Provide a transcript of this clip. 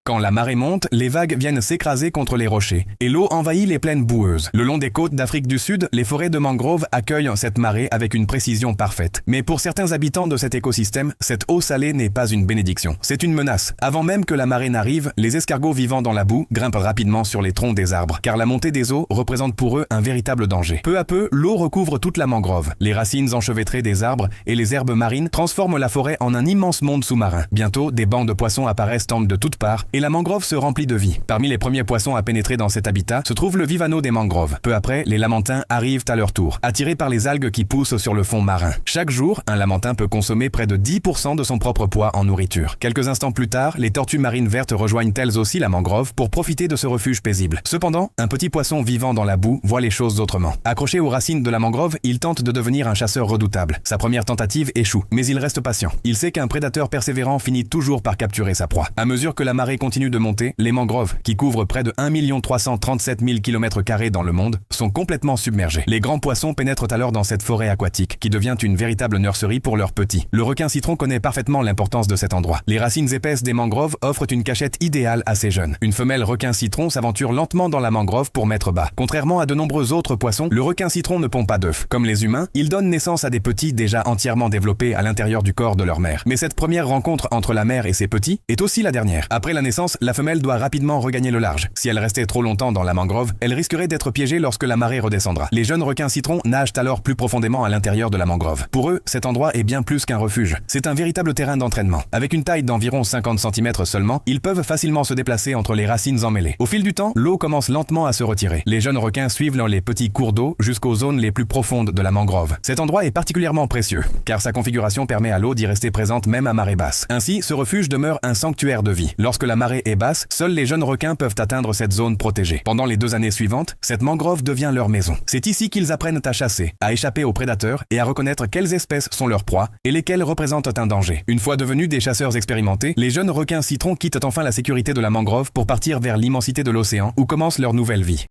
Quand la marée monte, les vagues viennent s'écraser contre les rochers et l'eau envahit les plaines boueuses. Le long des côtes d'Afrique du Sud, les forêts de mangroves accueillent cette marée avec une précision parfaite. Mais pour certains habitants de cet écosystème, cette eau salée n'est pas une bénédiction. C'est une menace. Avant même que la marée n'arrive, les escargots vivant dans la boue grimpent rapidement sur les troncs des arbres, car la montée des eaux représente pour eux un véritable danger. Peu à peu, l'eau recouvre toute la mangrove. Les racines enchevêtrées des arbres et les herbes marines transforment la forêt en un immense monde sous-marin. Bientôt, des bancs de poissons apparaissent de toutes parts et la mangrove se remplit de vie. Parmi les premiers poissons à pénétrer dans cet habitat se trouve le vivano des mangroves. Peu après, les lamantins arrivent à leur tour, attirés par les algues qui poussent sur le fond marin. Chaque jour, un lamantin peut consommer près de 10% de son propre poids en nourriture. Quelques instants plus tard, les tortues marines vertes rejoignent elles aussi la mangrove pour profiter de ce refuge paisible. Cependant, un petit poisson vivant dans la boue voit les choses autrement. Accroché aux racines de la mangrove, il tente de devenir un chasseur redoutable. Sa première tentative échoue, mais il reste patient. Il sait qu'un prédateur persévérant finit toujours par capturer sa proie. À mesure que la marée continue de monter, les mangroves, qui couvrent près de 1 337 000 km² dans le monde, sont complètement submergées. Les grands poissons pénètrent alors dans cette forêt aquatique, qui devient une véritable nurserie pour leurs petits. Le requin citron connaît parfaitement l'importance de cet endroit. Les racines épaisses des mangroves offrent une cachette idéale à ces jeunes. Une femelle requin citron s'aventure lentement dans la mangrove pour mettre bas. Contrairement à de nombreux autres poissons, le requin citron ne pond pas d'œufs. Comme les humains, il donne naissance à des petits déjà entièrement développés à l'intérieur du corps de leur mère. Mais cette première rencontre entre la mère et ses petits est aussi la dernière. Après la naissance, la femelle doit rapidement regagner le large. Si elle restait trop longtemps dans la mangrove, elle risquerait d'être piégée lorsque la marée redescendra. Les jeunes requins citrons nagent alors plus profondément à l'intérieur de la mangrove. Pour eux, cet endroit est bien plus qu'un refuge. C'est un véritable terrain d'entraînement. Avec une taille d'environ 50 cm seulement, ils peuvent facilement se déplacer entre les racines emmêlées. Au fil du temps, l'eau commence lentement à se retirer. Les jeunes requins suivent les petits cours d'eau jusqu'aux zones les plus profondes de la mangrove. Cet endroit est particulièrement précieux, car sa configuration permet à l'eau d'y rester présente même à marée basse. Ainsi, ce refuge demeure un sanctuaire de vie. Lorsque la marée est basse, seuls les jeunes requins peuvent atteindre cette zone protégée. Pendant les 2 années suivantes, cette mangrove devient leur maison. C'est ici qu'ils apprennent à chasser, à échapper aux prédateurs et à reconnaître quelles espèces sont leurs proies et lesquelles représentent un danger. Une fois devenus des chasseurs expérimentés, les jeunes requins citrons quittent enfin la sécurité de la mangrove pour partir vers l'immensité de l'océan où commence leur nouvelle vie.